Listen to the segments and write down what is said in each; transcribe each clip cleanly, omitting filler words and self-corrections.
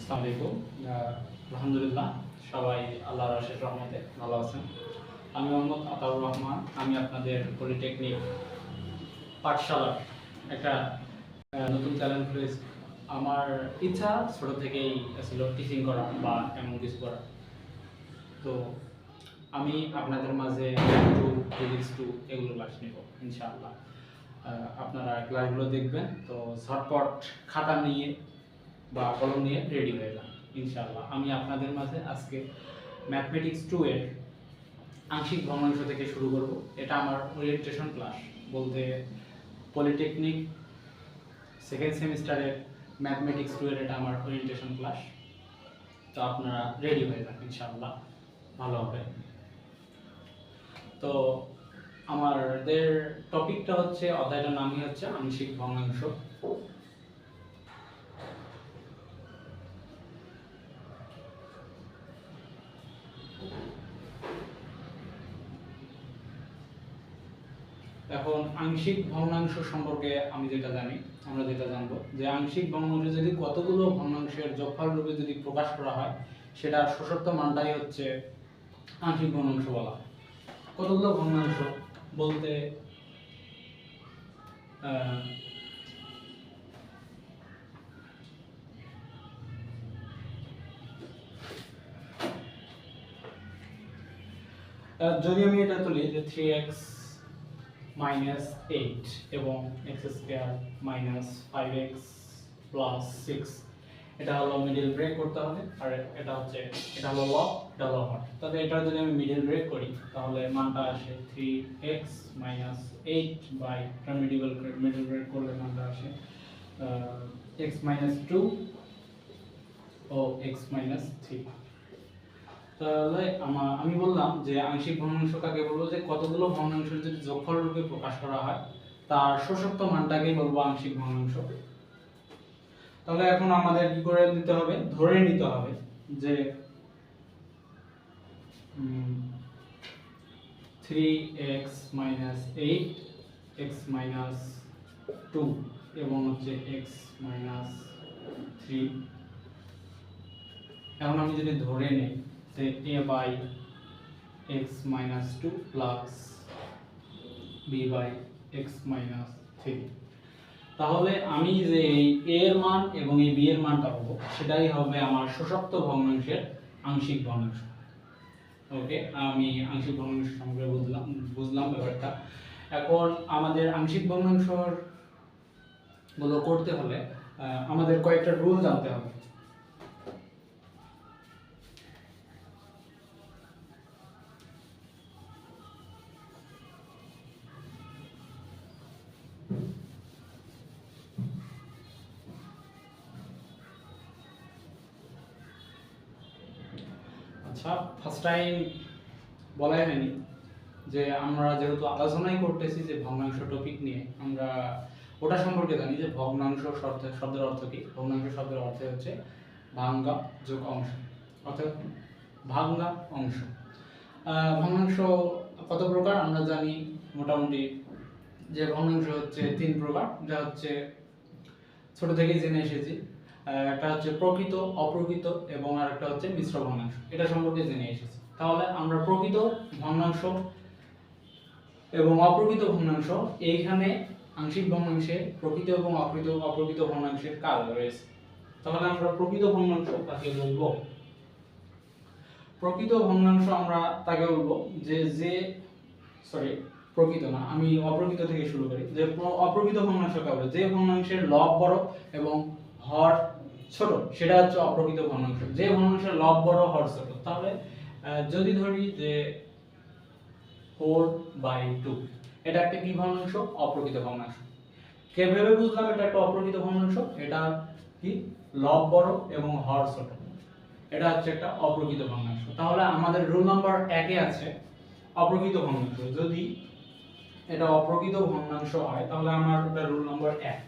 আসসালামু আলাইকুম। আলহামদুলিল্লাহ, সবাই আল্লাহর অশেষ রহমতে ভালো আছেন। আমি মোহাম্মদ আতাউর রহমান। আমি আপনাদের পলিটেকনিক পাঠশালার একটা নতুন চ্যালেঞ্জ রয়েছে। আমার ইচ্ছা ছোট থেকেই ছিল টিচিং করা বা এমন কিছু করা। তো আমি আপনাদের মাঝে ম্যাথ টু, ফিজিক্স টু এগুলো ক্লাস নেব ইনশাআল্লাহ। আপনারা ক্লাসগুলো দেখবেন, তো ঝটপট খাতা নিয়ে বা কলম নিয়ে রেডি হয়ে যান ইনশাআল্লাহ। আমি আপনাদের মাঝে আজকে ম্যাথমেটিক্স 2 এর আংশিক ভগ্নাংশ থেকে শুরু করব। এটা আমার ওরিয়েন্টেশন ক্লাস, বলতে পলিটেকনিক সেকেন্ড সেমিস্টারের ম্যাথমেটিক্স 2 এর এটা আমার ওরিয়েন্টেশন ক্লাস। তো আপনারা রেডি হয়ে যান ইনশাআল্লাহ, ভালো হবে। তো আমাদের টপিকটা হচ্ছে, অধ্যায়টার নামই হচ্ছে আংশিক ভগ্নাংশ। এখন আংশিক ভগ্নাংশ সম্পর্কে আমি যেটা জানি, আমরা যেটা জানবো যে আংশিক ভগ্নাংশ যদি কতগুলো ভগ্নাংশের যোগফল রূপে যদি প্রকাশ করা হয়, সেটা শোষক মানটাই হচ্ছে আংশিক ভগ্নাংশ বলা হয়। কতগুলো ভগ্নাংশ বলতে যদি আমি এটা তুলি যে 3x মাইনাস 8 এবং x square minus 5x plus 6, এটা হলো মিডল ব্রেক করতে হবে। আর এটা হলো লব, এটা লব। তবে এটা যদি আমি মিডল ব্রেক করি তাহলে মানটা আসে 3x minus 8 by middle break করলে মানটা আসে x মাইনাস 2 ও x মাইনাস 3। তাহলে আমি বললাম যে আংশিক ভগ্নাংশ কাকে বলবো, যে কতগুলো ভগ্নাংশের যদি যোগফল রূপে প্রকাশ করা হয় তার শোষক মানটাকেই বলবো আংশিক ভগ্নাংশ। তাহলে এখন আমাদের কি করে নিতে হবে, ধরে নিতে হবে যে 3x মাইনাস 8 x মাইনাস 2 এবং হচ্ছে x মাইনাস 3। এখন আমি যদি ধরে নেই যে a by x minus 2 plus b by x minus 3, তাহলে আমি যে এই a এর মান এবং এই b এর মানটা পাবো, সেটাই হবে আমার শোষক ভগ্নাংশের আংশিক ভগ্নাংশ। ওকে, আমি আংশিক ভগ্নাংশ সম্পর্কে বুঝলাম ব্যাপারটা। এখন আমাদের আংশিক ভগ্নাংশ গুলো করতে হলে আমাদের কয়েকটা রুল জানতে হবে। আচ্ছা, ফার্স্ট টাইম বলাই হয়নি যে আমরা যেহেতু আলোচনাই করতেছি যে ভগ্নাংশ টপিক নিয়ে, আমরা ওটা সম্পর্কে জানি যে ভগ্নাংশ শব্দের অর্থ কি। ভগ্নাংশ শব্দের অর্থ হচ্ছে ভাঙ্গা যোগ অংশ, অর্থাৎ ভাঙ্গা অংশ। ভগ্নাংশ কত প্রকার আমরা জানি মোটামুটি, যে ভগ্নাংশ হচ্ছে 3 প্রকার, যা হচ্ছে ছোট থেকেই জেনে এসেছি। একটা হচ্ছে প্রকৃত, অপ্রকৃত এবং আরেকটা হচ্ছে মিশ্র ভগ্নাংশ। এটা সম্পর্কে জেনে এসেছি। তাহলে আমরা প্রকৃত ভগ্নাংশ এবং অপ্রকৃত ভগ্নাংশ, এইখানে আংশিক ভগ্নাংশে প্রকৃত এবং অপ্রকৃত ভগ্নাংশের কাজ রয়েছে। তাহলে আমরা প্রকৃত ভগ্নাংশ তাকে বলবো, প্রকৃত ভগ্নাংশ আমরা তাকে বলবো প্রকৃত না, আমি অপ্রকৃত থেকে শুরু করি। যে অপ্রকৃত ভগ্নাংশ কাকে বলে, যে ভগ্নাংশের লব বড় এবং হর ছোট, সেটা হচ্ছে অপ্রকৃত ভগ্নাংশ। যে ভগ্নাংশের লব বড় হর ছোট, তাহলে যদি ধরি যে 4/2, এটা একটা কি ভগ্নাংশ, অপ্রকৃত ভগ্নাংশ। কিভাবে বুঝলাম এটা একটা অপ্রকৃত ভগ্নাংশ? এটা কি, লব বড় এবং হর ছোট, এটা হচ্ছে একটা অপ্রকৃত ভগ্নাংশ। তাহলে আমাদের রুল নাম্বার 1 এ আছে অপ্রকৃত ভগ্নাংশ। যদি এটা অপ্রকৃত ভগ্নাংশ হয় তাহলে আমার এটা রুল নাম্বার 1।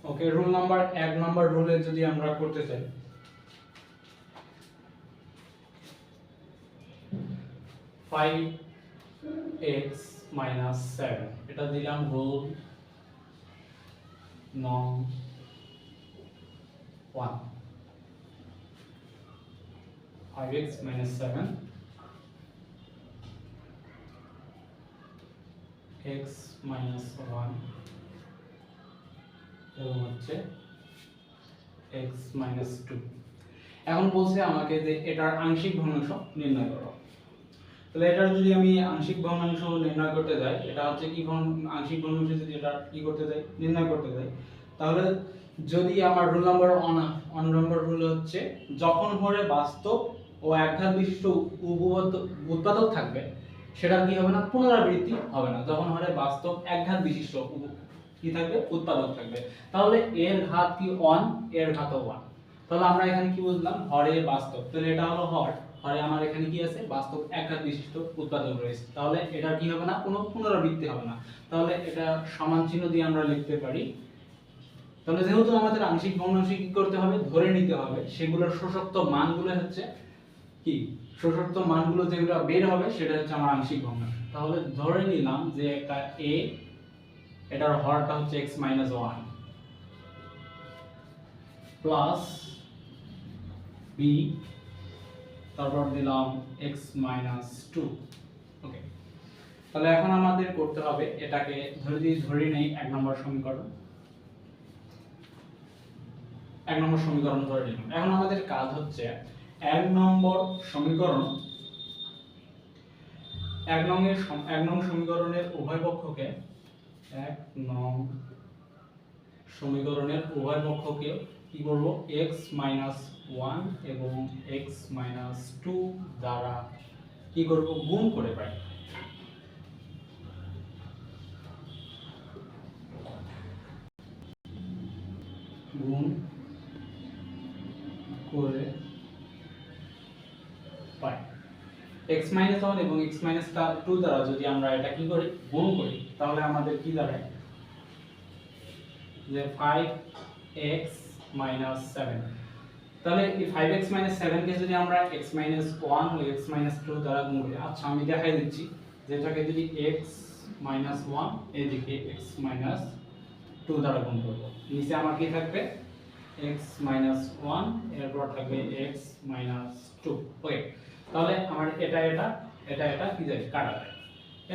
ওকে, রুল নাম্বার 1 নাম্বার রুলে যদি আমরা করতে চাই, 5x - 7, এটা দিলাম রুল নং 1 5x minus 7 x minus 1 এবং হচ্ছে x minus 2। এখন বলছে আমাকে যে এটার আংশিক ভগ্নাংশ নির্ণয় করো। তাহলে এটার যদি আমি আংশিক ভগ্নাংশ নির্ণয় করতে যাই, এটা হচ্ছে কি আংশিক ভগ্নাংশ যদি এটা কি করতে যাই নির্ণয় করতে যাই, তাহলে যদি আমার রুল নাম্বার 1 নম্বর রুল হচ্ছে যখন হরে বাস্তব ও একঘাত বিশিষ্ট উৎপাদক থাকবে সেটা কি হবে না, পুনরাবৃত্তি হবে না। যখন হরে বাস্তব একঘাত বিশিষ্ট কি থাকবে, উৎপাদক থাকবে, তাহলে এর ঘাত কি 1, এর ঘাতও 1। তাহলে আমরা এখানে কি বুঝলাম, হরে বাস্তব, তাহলে এটা হলো হরে আমার এখানে কি আছে, বাস্তব একঘাত বিশিষ্ট উৎপাদক রয়েছে, তাহলে এটা কি হবে না, কোনো পুনরাবৃত্তি হবে না। তাহলে এটা সমান চিহ্ন দিয়ে আমরা লিখতে পারি। তাহলে যেহেতু আমাদের আংশিক ভগ্নাংশ কি করতে হবে, ধরে নিতে হবে, সেগুলোর শোষক মানগুলো হচ্ছে কি, শোষক মানগুলো যেগুলো বের হবে সেটা হচ্ছে আমার আংশিক ভগ্নাংশ। তাহলে ধরে নিলাম যে একটা a, এটার হরটা হচ্ছে x - 1 প্লাস b, তারপর দিলাম x - 2। ওকে, তাহলে এখন আমাদের করতে হবে এটাকে ধরে নেই 1 নম্বর সমীকরণ। 1 নম্বর সমীকরণ ধরে নিলাম। এখন আমাদের কাজ হচ্ছে 1 নম্বর সমীকরণ, 1 নং সমীকরণের উভয় পক্ষকে 1 নং সমীকরণের উভয় পক্ষকে কি করব, x - 1 এবং x - 2 দ্বারা কি করব, গুণ করে পাই। গুণ করে পাই x - 1 এবং x - 2 দ্বারা যদি আমরা এটা কি করি, গুণ করি, তাহলে আমাদের কি দাঁড়ায় যে 5x - 7। তাহলে এই 5x - 7 কে যদি আমরা x - 1 ও x - 2 দ্বারা গুণ করি, আচ্ছা আমি দেখাই দিচ্ছি, যেটাকে যদি x - 1 এদিকে x - 2 দ্বারা গুণ করব, নিচে আমার কি থাকবে, x - 1 এরপর থাকবে x - 2। ওকে, তাহলে আমার এটা কি যায়, কাটা যায়।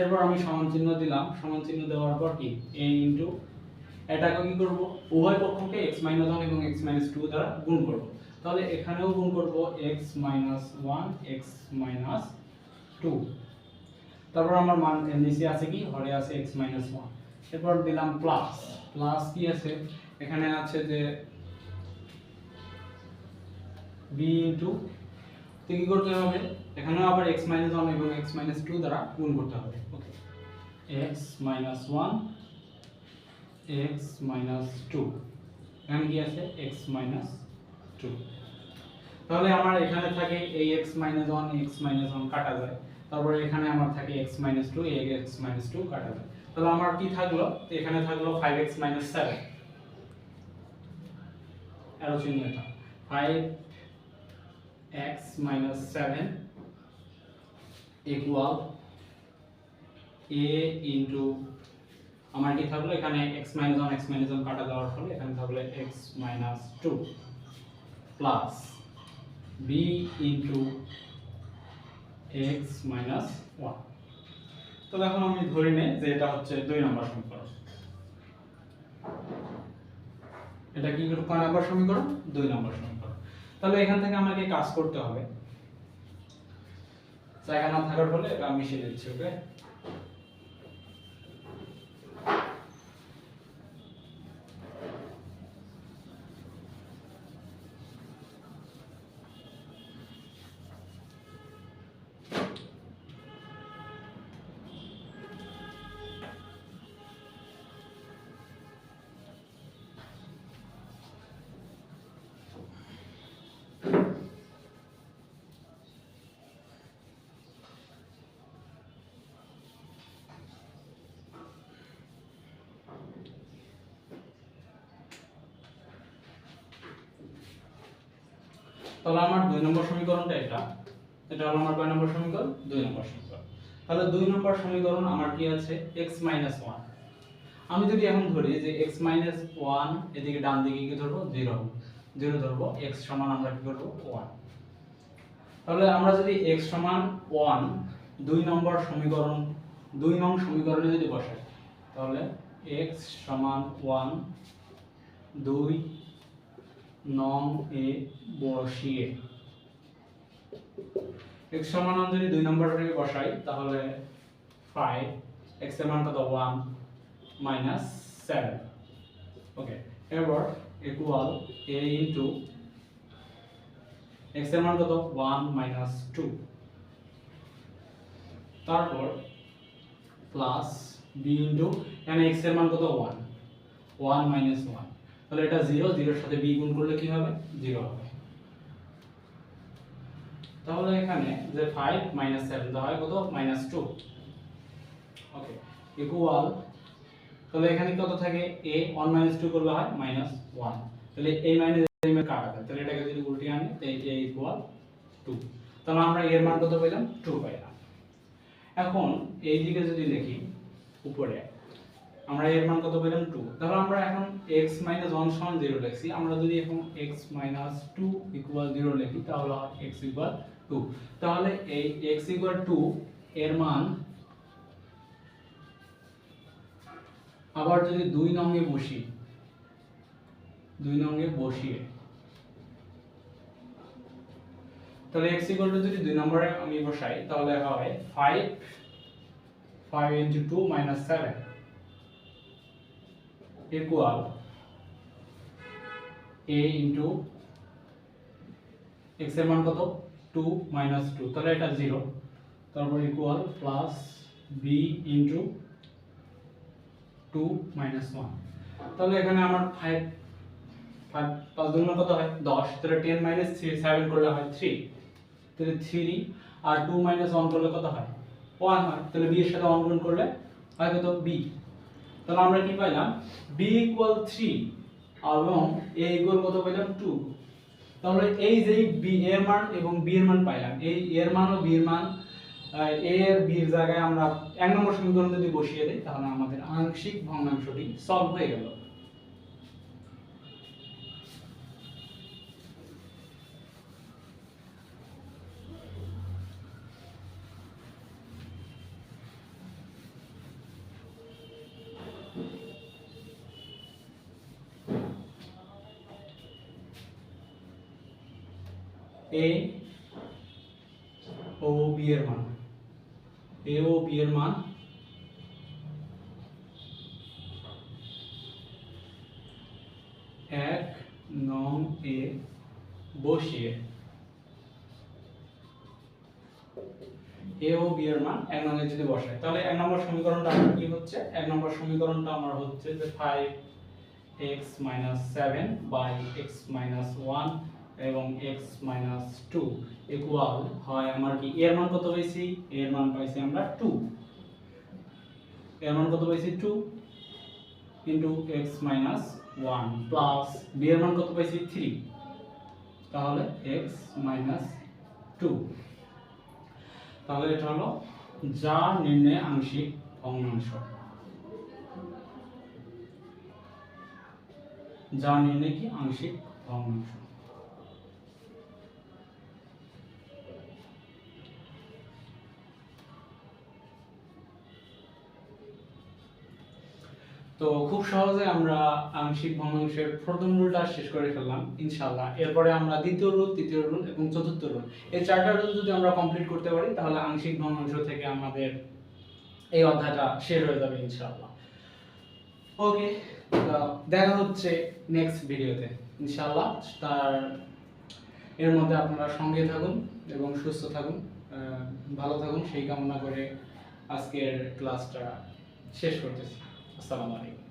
এরপর আমি সমান চিহ্ন দিলাম, সমান চিহ্ন দেওয়ার পর কি a ইনটু এটাকে কি করব, উভয় পক্ষকে x - 1 এবং x - 2 দ্বারা গুণ করব। তাহলে এখানেও গুণ করব x - 1 x - 2। তারপর আমার মান নিচে আছে কি, হরে আছে x - 1। এরপর দিলাম প্লাস, প্লাস কি আছে এখানে আছে যে b ইনটু, কি করতে হবে, এখানেও আবার x - 1 এবং x - 2 দ্বারা গুণ করতে হবে। ওকে, x - 1 x - 2, এখানে কি আছে x - 2। তাহলে আমার এখানে থাকে এই x - 1 x - 1 কাটা যায়, তারপর এখানে আমার থাকে x - 2 এই x - 2 কাটা যায়। তাহলে আমার কি থাকলো, এখানে থাকলো 5x - 7, এরো চিহ্ন এটা 5x - 7 ইকুয়াল a ইনটু আমার কি থাকলো, এখানে x - 1 x - 1 কাটা যাওয়ার ফলে এখানে থাকলো x - 2 plus b into x - 1। তো এখন আমি ধরে নেই যে এটা হচ্ছে 2 নম্বর সমীকরণ। এটা কি কয় নম্বর সমীকরণ, 2 নম্বর সমীকরণ। তাহলে এখান থেকে আমাকে কাজ করতে হবে, জায়গা না থাকার ফলে এটা আমি মিশিয়ে দিচ্ছি। ওকে, তাহলে আমার 2 নম্বর সমীকরণটা এটা হলো আমার কয় নম্বর সমীকরণ, 2 নম্বর সমীকরণ। তাহলে 2 নম্বর সমীকরণ আমার কি আছে, x - 1। আমি যদি এখন ধরি যে x মাইনাস 1 এদিকে ডান দিকে কি ধরবো 0 0 ধরবো, x সমান আমরা কি করব 1। তাহলে আমরা যদি x সমান 1 2 নং সমীকরণে যদি বসাই, তাহলে x সমান 1 2 নং এ বসিয়ে x সমান যদি 2 নম্বরে বসাই, তাহলে 5 x এর মান কত 1 minus 7। ওকে, এরপর ইকুয়াল a ইনটু x এর মান কত 1 minus 2, তারপর প্লাস b ইনটু এখানে x এর মান কত 1 1 minus 1, তাহলে এটা 0 0 এর সাথে b গুণ করলে কি হবে 0 হবে। তাহলে এখানে যে 5 minus 7 দাও হয় কত -2। ওকে, ইকুয়াল, তাহলে এখানে কত থাকে a 1 2 করলে হয় -1, তাহলে a মাইনাস a এর কাটা যায়, তাহলে এটাকে যদি উল্টে আনি তাহলে a ইকুয়াল 2, তাহলে আমরা এর মান কত পেলাম 2 পাইলাম। এখন এই দিকে যদি দেখি উপরে আমরা এর মান কত পেলাম 2, তাহলে আমরা এখন x 1 সমান 0 লিখছি, আমরা যদি এখন x 2 ইকুয়াল 0 লিখি তাহলে হয় x ইকুয়াল 2, তাহলে এই x ইকুয়াল 2 এর মান আবার যদি 2 নং এ বসিয়ে তাহলে x ইকুয়াল টু যদি 2 নম্বরে আমি বসাই তাহলে হয় 5 into 2 minus 7 equal a into x এর মান কত 2 minus 2, তাহলে এটা 0, তারপর equal plus b into 2 minus 1, তাহলে এখানে আমার 5 5 দুগুণ কত হয় 10, তাহলে 10 minus 3 7 করলে হয় 3, তাহলে 3 আর 2 minus 1 করলে কত হয় 1 হয়, তাহলে b এর সাথে 1 গুণ করলে হয় কত b, তাহলে আমরা কি পাইলাম b ইকুয়াল 3 এবং a ইকুয়াল কত পাইলাম 2। তাহলে এই যে b এর মান এবং b এর মান পাইলাম, এই এর মান ও b এর মান a এর b এর জায়গায় আমরা এক নম্বর সমীকরণ যদি বসিয়ে দেই তাহলে আমাদের আংশিক ভগ্নাংশটি সলভ হয়ে গেল। a ও b এর মান, a ও b এর মান এক নং এ বসিয়ে a ও b এর মান এক নং এ যদি বসাই, তাহলে এক নম্বর সমীকরণটা আমার কি হচ্ছে, এক নম্বর সমীকরণটা আমার হচ্ছে যে 5x 7 বাই x 1 এবং x 2 ইকুয়াল হয় আমার কি এর মান কত পাইছি, এর মান পাইছি আমরা 2, এর মান কত পাইছি 2 ইনটু x 1 প্লাস b এর মান কত পাইছি 3, তাহলে x 2, তাহলে এটা হলো যা নির্ণয় আংশিক ভগ্নাংশ, যা নির্ণয় কি আংশিক ভগ্নাংশ। তো খুব সহজে আমরা আংশিক ভগ্নাংশের প্রথম রুলটা শেষ করে ফেললাম ইনশাআল্লাহ। এরপরে আমরা দ্বিতীয় রুল, তৃতীয় রুল এবং চতুর্থ রুল, এই চারটা রুল যদি আমরা কমপ্লিট করতে পারি তাহলে আংশিক ভগ্নাংশ থেকে আমাদের এই অধ্যায়টা শেষ হয়ে যাবে ইনশাআল্লাহ। ওকে, দেখা হচ্ছে নেক্সট ভিডিওতে ইনশাআল্লাহ। তার এর মধ্যে আপনারা সঙ্গে থাকুন এবং সুস্থ থাকুন, ভালো থাকুন সেই কামনা করে আজকের ক্লাসটা শেষ করতেছি। আসসালামু আলাইকুম।